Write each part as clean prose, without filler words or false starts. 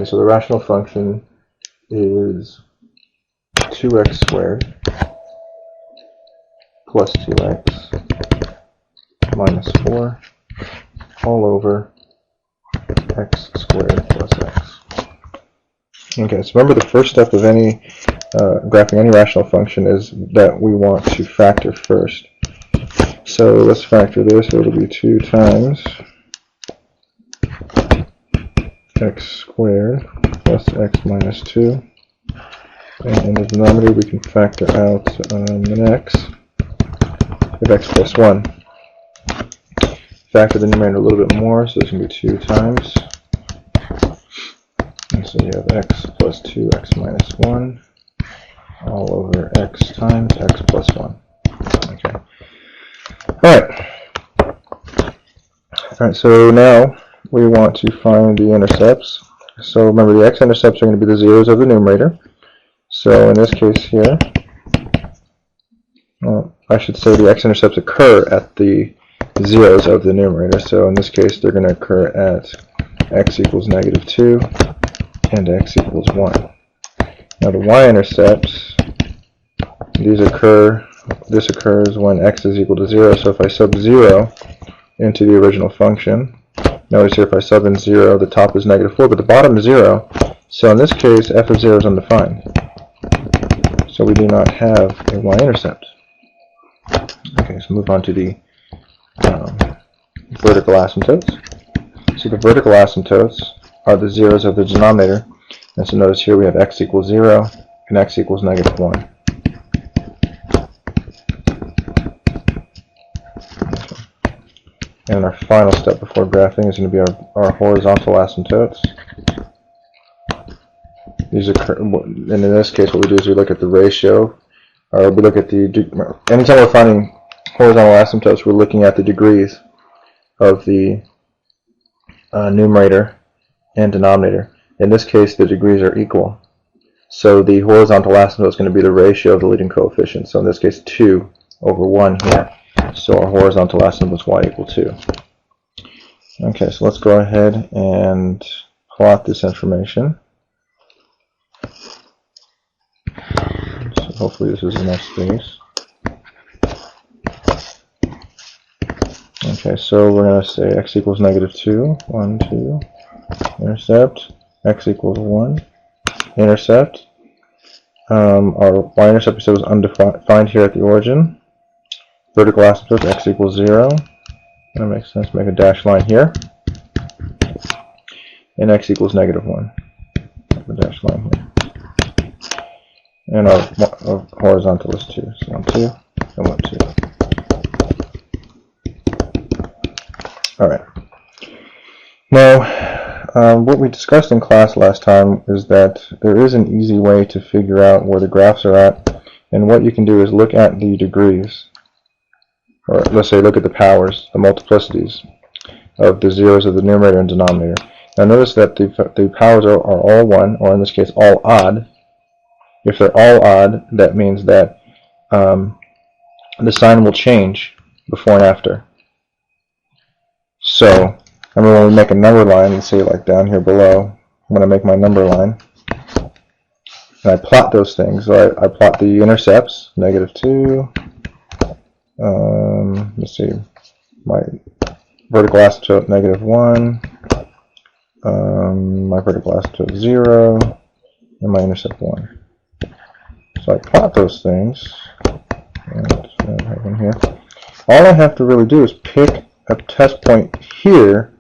Okay, so the rational function is 2x squared plus 2x minus 4 all over x squared plus x. Okay, so remember the first step of any graphing any rational function is that we want to factor first. So let's factor this. It'll be 2 times x squared plus x minus 2. And in the denominator we can factor out an x with x plus 1. Factor the numerator a little bit more, so this can be 2 times. And so you have x plus 2x minus 1 all over x times x plus 1. Okay. Alright, so now we want to find the intercepts. So remember, the x-intercepts are going to be the zeros of the numerator. So in this case here, I should say the x-intercepts occur at the zeros of the numerator. So in this case, they're going to occur at x equals negative 2 and x equals 1. Now the y-intercepts, this occurs when x is equal to 0. So if I sub 0 into the original function, notice here if I sub in 0, the top is negative 4, but the bottom is 0. So in this case, f of 0 is undefined. So we do not have a y-intercept. Okay, so move on to the vertical asymptotes. So the vertical asymptotes are the zeros of the denominator. And so notice here we have x equals 0 and x equals negative 1. And our final step before graphing is going to be our horizontal asymptotes. These occur, and in this case what we do is we look at the ratio, or we look at the, anytime we're finding horizontal asymptotes, we're looking at the degrees of the numerator and denominator. In this case, the degrees are equal. So the horizontal asymptote is going to be the ratio of the leading coefficients. So in this case, 2 over 1 here. So our horizontal asymptote is y equal 2. Okay, so let's go ahead and plot this information. So hopefully this is enough space. Okay, so we're going to say x equals negative 2, 1, 2, intercept, x equals 1, intercept. Our y-intercept was undefined here at the origin. Vertical asymptote, x equals 0. That makes sense. Make a dashed line here. And x equals negative 1. Make a dashed line here. And our horizontal is 2. So 1, 2, and 1, 2. Alright. Now, what we discussed in class last time is that there is an easy way to figure out where the graphs are at. And what you can do is look at the degrees. Or let's say look at the powers, the multiplicities of the zeros of the numerator and denominator. Now notice that the powers are all 1, or in this case all odd. If they're all odd, that means that the sign will change before and after. So remember when we make a number line, let's say like down here below, I'm going to make my number line. And I plot those things. So I plot the intercepts, negative 2. Let's see, my vertical asymptote negative 1, my vertical asymptote 0, and my intercept 1. So I plot those things, and I have them here. All I have to really do is pick a test point here,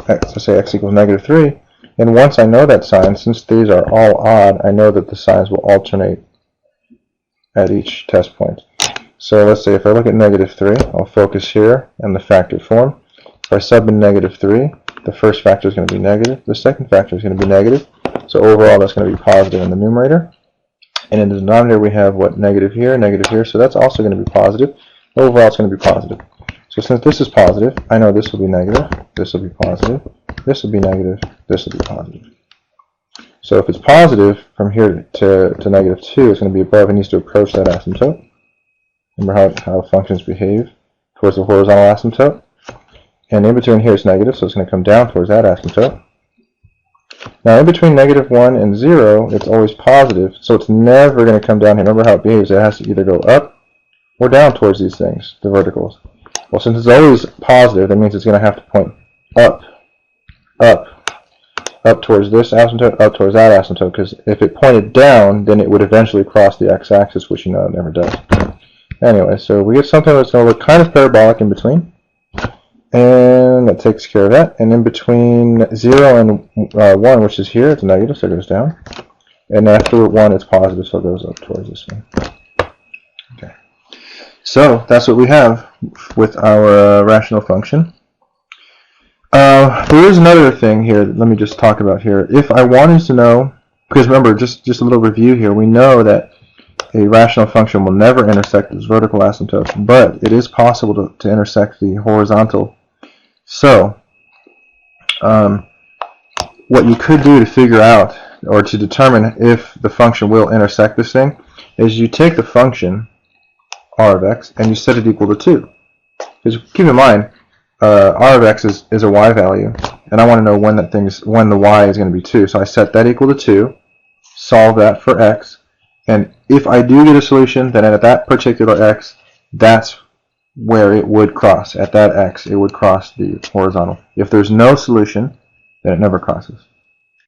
let's say x equals negative 3, and once I know that sign, since these are all odd, I know that the signs will alternate at each test point. So let's say if I look at negative 3, I'll focus here in the factored form. If I sub in negative 3, the first factor is going to be negative, the second factor is going to be negative. So overall that's going to be positive in the numerator. And in the denominator we have what, negative here, so that's also going to be positive. Overall it's going to be positive. So since this is positive, I know this will be negative, this will be positive, this will be negative, this will be positive. So if it's positive from here to negative 2, it's going to be above. It needs to approach that asymptote. Remember how functions behave towards the horizontal asymptote. And in between here it's negative, so it's going to come down towards that asymptote. Now in between -1 and 0, it's always positive, so it's never going to come down here. Remember how it behaves. It has to either go up or down towards these things, the verticals. Well, since it's always positive, that means it's going to have to point up, up, up towards this asymptote, up towards that asymptote, because if it pointed down, then it would eventually cross the x-axis, which you know it never does. Anyway, so we get something that's going to look kind of parabolic in between, and that takes care of that. And in between 0 and 1, which is here, it's negative, so it goes down. And after 1, it's positive, so it goes up towards this one. Okay. So that's what we have with our rational function. There is another thing here that let me just talk about here. If I wanted to know, because remember, just a little review here, we know that a rational function will never intersect this vertical asymptote, but it is possible to intersect the horizontal. So, what you could do to figure out, or to determine if the function will intersect this thing, is you take the function r of x and you set it equal to 2. Because keep in mind, r of x is a y value, and I want to know when the y is going to be 2. So I set that equal to 2, solve that for x, and if I do get a solution, then at that particular x, that's where it would cross. At that x, it would cross the horizontal. If there's no solution, then it never crosses.